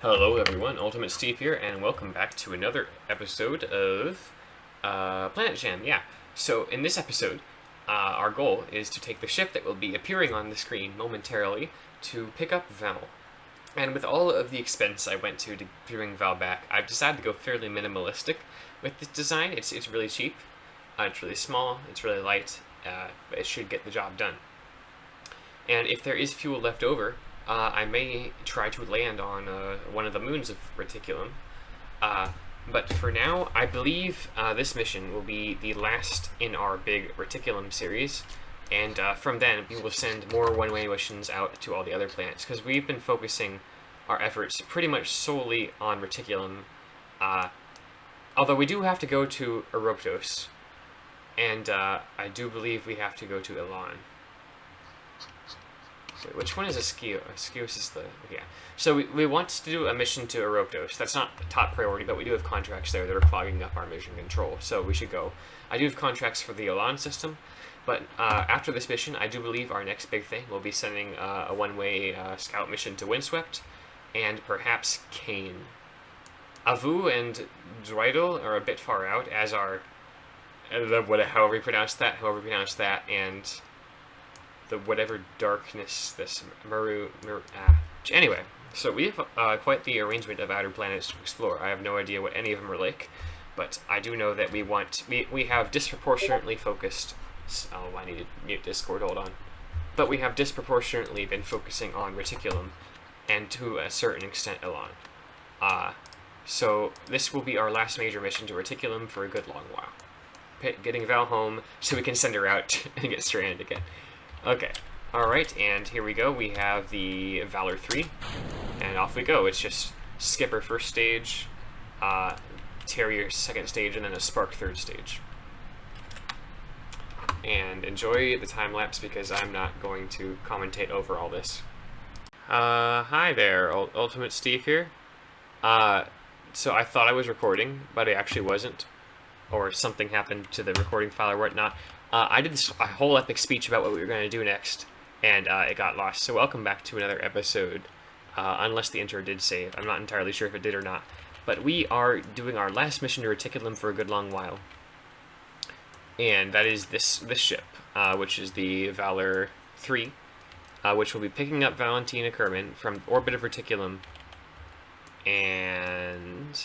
Hello everyone, Ultimate Steve here, and welcome back to another episode of Planet Jam. Yeah, so in this episode, our goal is to take the ship that will be appearing on the screen momentarily to pick up Val. And with all of the expense I went to bring Val back, I've decided to go fairly minimalistic with this design. It's really cheap, it's really small, it's really light, but it should get the job done. And if there is fuel left over, I may try to land on one of the moons of Reticulum. But for now, I believe this mission will be the last in our big Reticulum series. And from then, we will send more one-way missions out to all the other planets, because we've been focusing our efforts pretty much solely on Reticulum. Although we do have to go to Oroptos, and I do believe we have to go to Elan. Wait, which one is Askeos? Askeos is the... yeah. So we want to do a mission to Oroptos. That's not top priority, but we do have contracts there that are clogging up our mission control, so we should go. I do have contracts for the Elan system, but after this mission, I do believe our next big thing will be sending a one-way scout mission to Windswept, and perhaps Kane. Avu and Droidal are a bit far out, as are... however you pronounce that, and... the whatever darkness this anyway, so we have quite the arrangement of outer planets to explore. I have no idea what any of them are like, but I do know that we have disproportionately focused. Oh, I need to mute Discord. Hold on. But we have disproportionately been focusing on Reticulum, and to a certain extent Elan. So this will be our last major mission to Reticulum for a good long while. Getting Val home so we can send her out and get stranded again. Okay, alright, and here we go. We have the Valor 3, and off we go. It's just Skipper first stage, Terrier second stage, and then a Spark third stage. And enjoy the time lapse because I'm not going to commentate over all this. Hi there, Ultimate Steve here. So I thought I was recording, but I actually wasn't. Or something happened to the recording file or whatnot. I did a whole epic speech about what we were going to do next, and it got lost. So welcome back to another episode, unless the intro did save. I'm not entirely sure if it did or not. But we are doing our last mission to Reticulum for a good long while. And that is this ship, which is the Valor 3, which will be picking up Valentina Kerman from the orbit of Reticulum and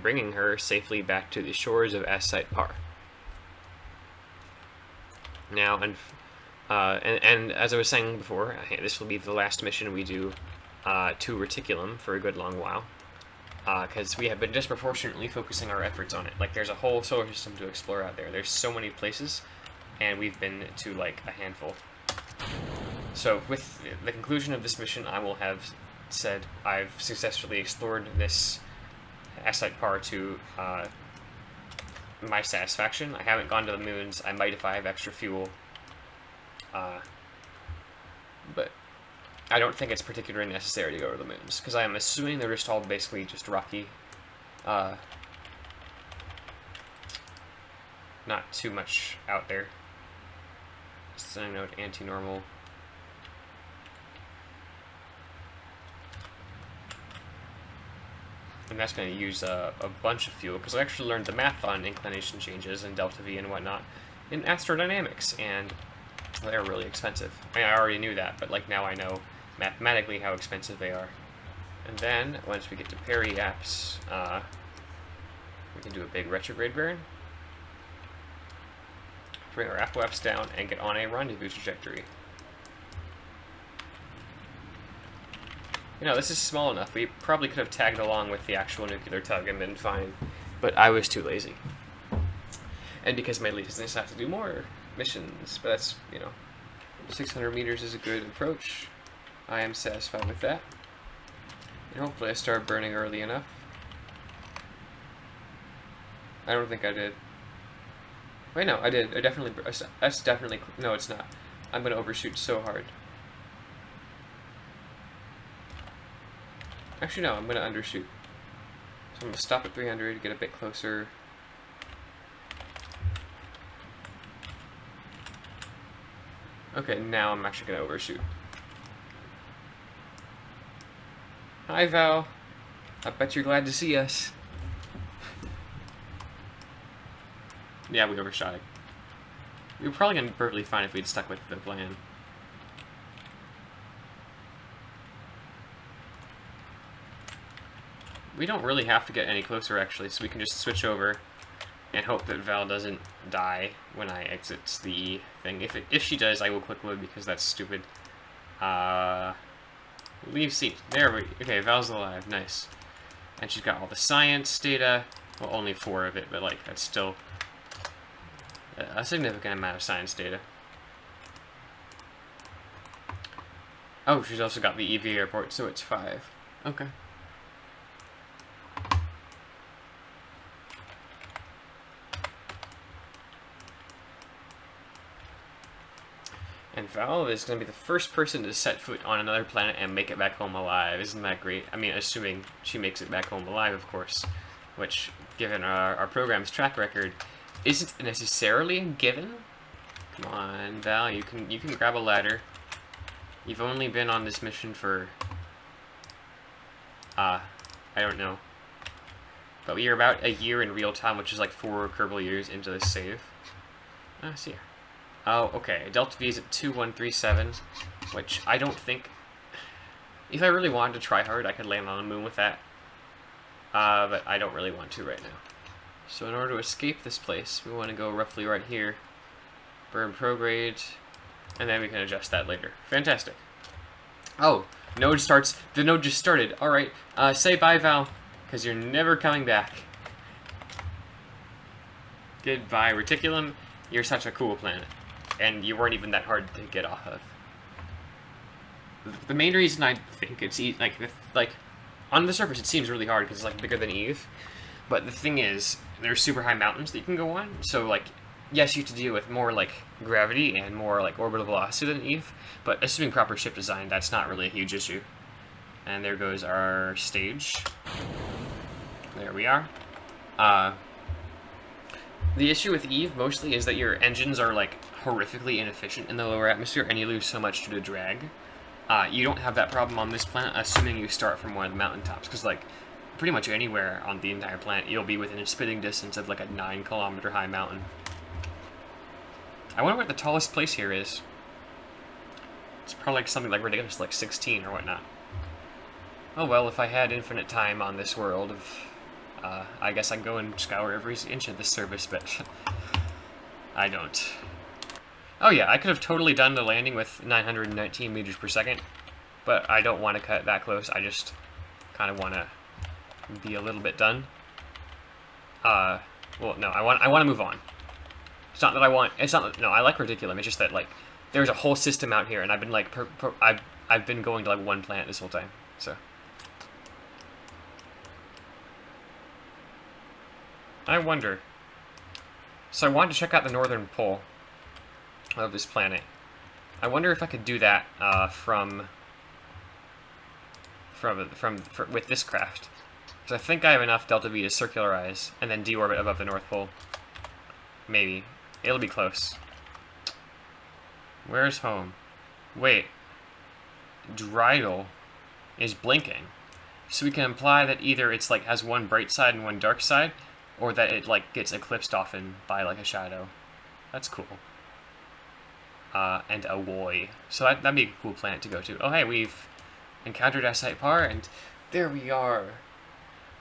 bringing her safely back to the shores of Asite Par. Now, and as I was saying before, this will be the last mission we do to Reticulum for a good long while, because we have been disproportionately focusing our efforts on it. Like, there's a whole solar system to explore out there. There's so many places, and we've been to, like, a handful. So, with the conclusion of this mission, I will have said I've successfully explored this Asite Par to my satisfaction. I haven't gone to the moons. I might if I have extra fuel. But I don't think it's particularly necessary to go to the moons, because I am assuming they're just all basically just rocky. Not too much out there. Sending note anti-normal. And that's going to use a bunch of fuel, because I actually learned the math on inclination changes and delta V and whatnot in astrodynamics, and they're really expensive. I mean, I already knew that, but like now I know mathematically how expensive they are. And then, once we get to Periaps, we can do a big retrograde burn, bring our apoaps down, and get on a rendezvous trajectory. You know, this is small enough. We probably could have tagged along with the actual nuclear tug and been fine, but I was too lazy. And because my laziness, I have to do more missions, but that's, you know, 600 meters is a good approach. I am satisfied with that. And hopefully I start burning early enough. I don't think I did. Wait, no, I did. I definitely... That's definitely... No, it's not. I'm going to overshoot so hard. Actually, no, I'm going to undershoot. So I'm going to stop at 300, get a bit closer. Okay, now I'm actually going to overshoot. Hi, Val. I bet you're glad to see us. Yeah, we overshot it. We were probably gonna be perfectly fine if we'd stuck with the plan. We don't really have to get any closer, actually, so we can just switch over and hope that Val doesn't die when I exit the thing. If she does, I will quick load because that's stupid. Leave seat. There we... Okay, Val's alive. Nice. And she's got all the science data. Well, only 4 of it, but, like, that's still a significant amount of science data. Oh, she's also got the EV airport, so it's 5. Okay. And Val is going to be the first person to set foot on another planet and make it back home alive. Isn't that great? I mean, assuming she makes it back home alive, of course. Which, given our program's track record, isn't necessarily a given. Come on, Val, you can grab a ladder. You've only been on this mission for... I don't know. But we are about a year in real time, which is like 4 Kerbal years into this save. See ya. Oh, okay. Delta V is at 2137, which I don't think... If I really wanted to try hard, I could land on the moon with that. But I don't really want to right now. So in order to escape this place, we want to go roughly right here. Burn prograde, and then we can adjust that later. Fantastic. Oh, node starts. The node just started. Alright, say bye, Val, because you're never coming back. Goodbye, Reticulum. You're such a cool planet. And you weren't even that hard to get off of. The main reason I think it's like on the surface it seems really hard because it's like bigger than Eve, but the thing is there's super high mountains that you can go on. So like, yes, you have to deal with more like gravity and more like orbital velocity than Eve, but assuming proper ship design, that's not really a huge issue. And there goes our stage. There we are. The issue with Eve mostly is that your engines are like horrifically inefficient in the lower atmosphere and you lose so much due to drag. You don't have that problem on this planet, assuming you start from one of the mountaintops, because like pretty much anywhere on the entire planet you'll be within a spitting distance of like a 9-kilometer high mountain. I wonder what the tallest place here is. It's probably like something like ridiculous, like 16 or whatnot. Oh well, if I had infinite time on this world, I guess I'd go and scour every inch of this surface, but I don't. Oh yeah, I could have totally done the landing with 919 meters per second, but I don't want to cut that close. I just kind of want to be a little bit done. Well, no, I want to move on. It's not that I want. It's not. No, I like Reticulum. It's just that like there's a whole system out here, and I've been like I've been going to like one planet this whole time. So I wonder. So I wanted to check out the northern pole of this planet. I wonder if I could do that with this craft, because I think I have enough delta V to circularize and then deorbit above the North Pole. Maybe it'll be close. Where's home? Wait, Dreidel is blinking, so we can imply that either it's like has one bright side and one dark side, or that it like gets eclipsed often by like a shadow. That's cool. And a Woi. So that'd be a cool planet to go to. Oh hey, we've encountered Asite Par, and there we are.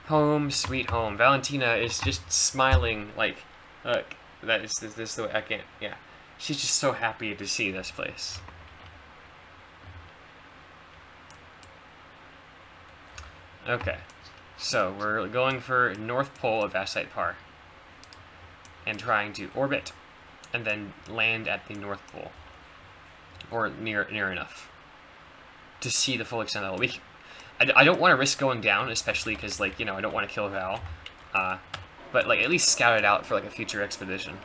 Home, sweet home. Valentina is just smiling like, look, that is this the way I can't, yeah. She's just so happy to see this place. Okay, so we're going for North Pole of Asite Par and trying to orbit and then land at the North Pole, or near enough to see the full extent of the leak. I don't want to risk going down, especially because, like, you know, I don't want to kill Val, but like at least scout it out for like a future expedition.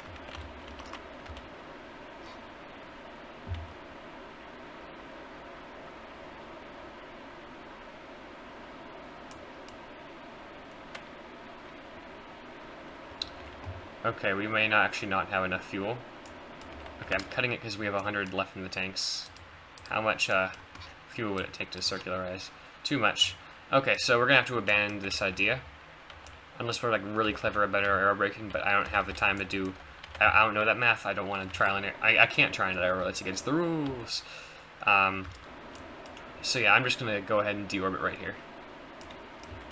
Okay, we may not actually not have enough fuel. Okay, I'm cutting it because we have 100 left in the tanks. How much fuel would it take to circularize? Too much. Okay, so we're gonna have to abandon this idea. Unless we're like really clever about our arrow braking, but I don't have the time to do... I don't know that math. I don't want to trial and error. I can't try and error. It's against the rules. So yeah, I'm just going to go ahead and deorbit right here.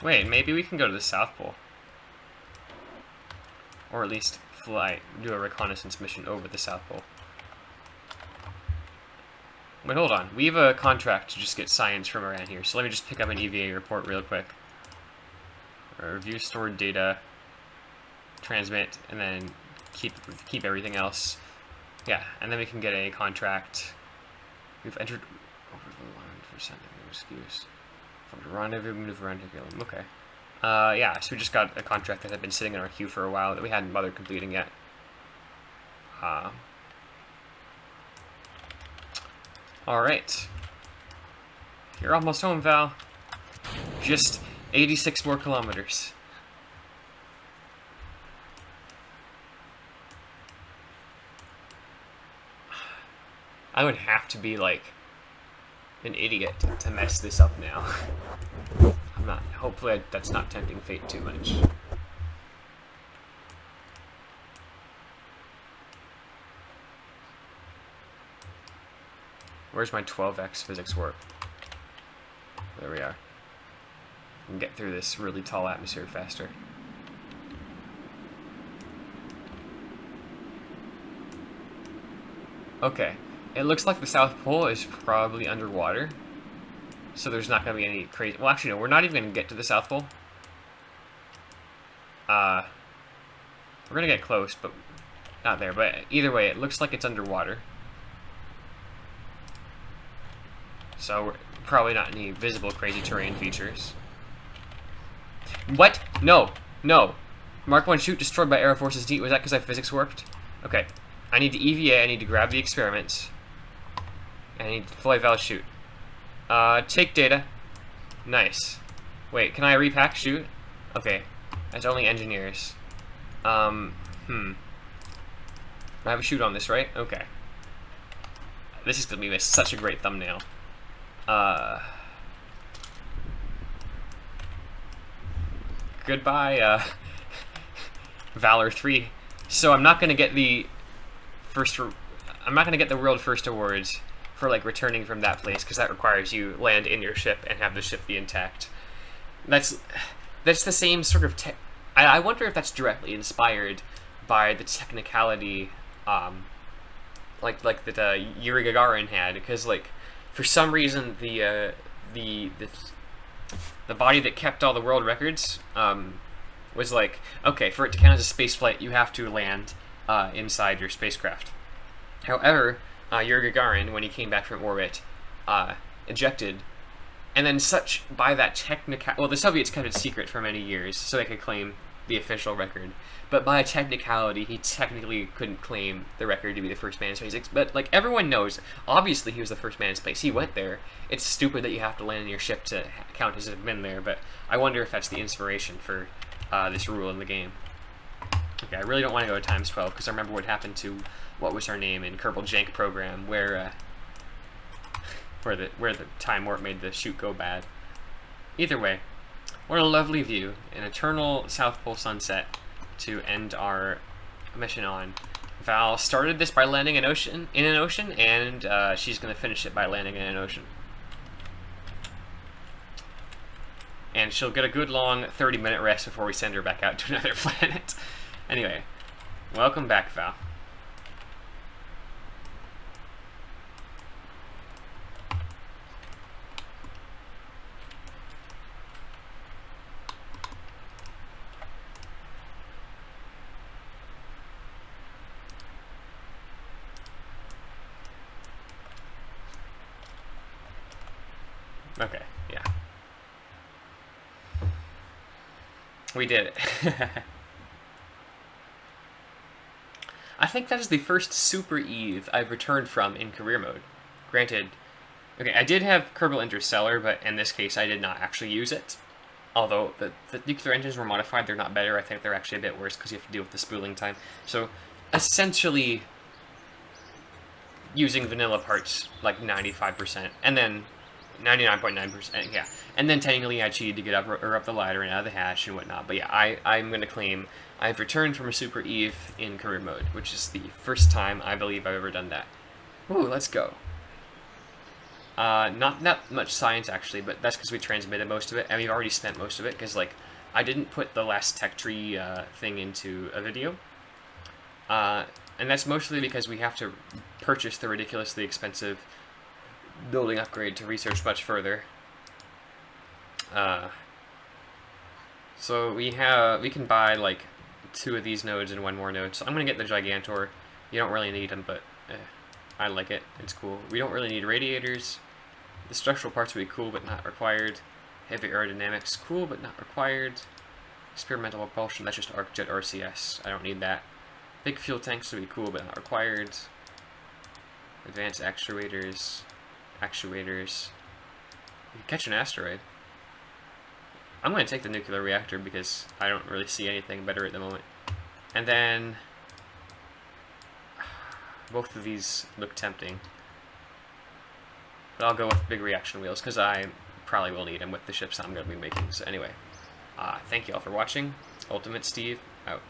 Wait, maybe we can go to the South Pole. Or at least fly, do a reconnaissance mission over the South Pole. Wait, hold on. We have a contract to just get science from around here, so let me just pick up an EVA report real quick. Review stored data, transmit, and then keep everything else. Yeah, and then we can get a contract. We've entered over the line for sending no excuse. From rendezvous, move rendezvous. Okay. Yeah, so we just got a contract that had been sitting in our queue for a while that we hadn't bothered completing yet. Alright. You're almost home, Val. Just 86 more kilometers. I would have to be like an idiot to mess this up now. I'm not. Hopefully that's not tempting fate too much. Where's my 12x physics work? There we are. We can get through this really tall atmosphere faster. Okay. It looks like the South Pole is probably underwater. So there's not going to be any crazy... Well, actually, no. We're not even going to get to the South Pole. We're going to get close, but not there. But either way, it looks like it's underwater. So we're probably not any visible crazy terrain features. What? No. No. Mark 1 shoot destroyed by Air Force's D. Was that because I physics warped? Okay. I need to EVA. I need to grab the experiments. And I need to deploy Val shoot. Take data. Nice. Wait, can I repack shoot? Okay. That's only engineers. I have a shoot on this, right? Okay. This is gonna be such a great thumbnail. Goodbye, Valor 3. So I'm not gonna get the I'm not gonna get the world first awards for like returning from that place, because that requires you land in your ship and have the ship be intact. That's the same sort of I wonder if that's directly inspired by the technicality like that Yuri Gagarin had, because like for some reason the body that kept all the world records was like, okay, for it to count as a space flight you have to land inside your spacecraft. However, Yuri Gagarin, when he came back from orbit, ejected, and then by that well, the Soviets kept it secret for many years so they could claim the official record, but by a technicality, he technically couldn't claim the record to be the first man in space. But like everyone knows, obviously he was the first man in space. He went there. It's stupid that you have to land in your ship to count as having been there, but I wonder if that's the inspiration for this rule in the game. Okay, I really don't want to go to times 12 because I remember what happened to what was her name in Kerbal Jank program, where the time warp made the shoot go bad. Either way, what a lovely view, an eternal South Pole sunset to end our mission on. Val started this by landing in an ocean, and she's going to finish it by landing in an ocean. And she'll get a good long 30-minute rest before we send her back out to another planet. Anyway, welcome back, Val. Okay, yeah. We did it. I think that is the first Super Eve I've returned from in career mode. Granted, okay, I did have Kerbal Interstellar, but in this case I did not actually use it. Although the nuclear engines were modified, they're not better. I think they're actually a bit worse because you have to deal with the spooling time. So, essentially, using vanilla parts like 95%, and then 99.9%, yeah. And then technically I cheated to get up the ladder and out of the hatch and whatnot. But yeah, I'm going to claim I've returned from a Super Eve in career mode, which is the first time I believe I've ever done that. Ooh, let's go. Not that much science, actually, but that's because we transmitted most of it, and we've already spent most of it, because, like, I didn't put the last tech tree thing into a video. And that's mostly because we have to purchase the ridiculously expensive building upgrade to research much further. So we can buy like 2 of these nodes and 1 more node. So I'm gonna get the Gigantor. You don't really need them, but I like it. It's cool. We don't really need radiators. The structural parts would be cool, but not required. Heavy aerodynamics, cool, but not required. Experimental propulsion, that's just ArcJet RCS. I don't need that. Big fuel tanks would be cool, but not required. Advanced actuators. You can catch an asteroid. I'm going to take the nuclear reactor because I don't really see anything better at the moment. And then both of these look tempting. But I'll go with big reaction wheels because I probably will need them with the ships I'm going to be making. So anyway, thank you all for watching. Ultimate Steve, out.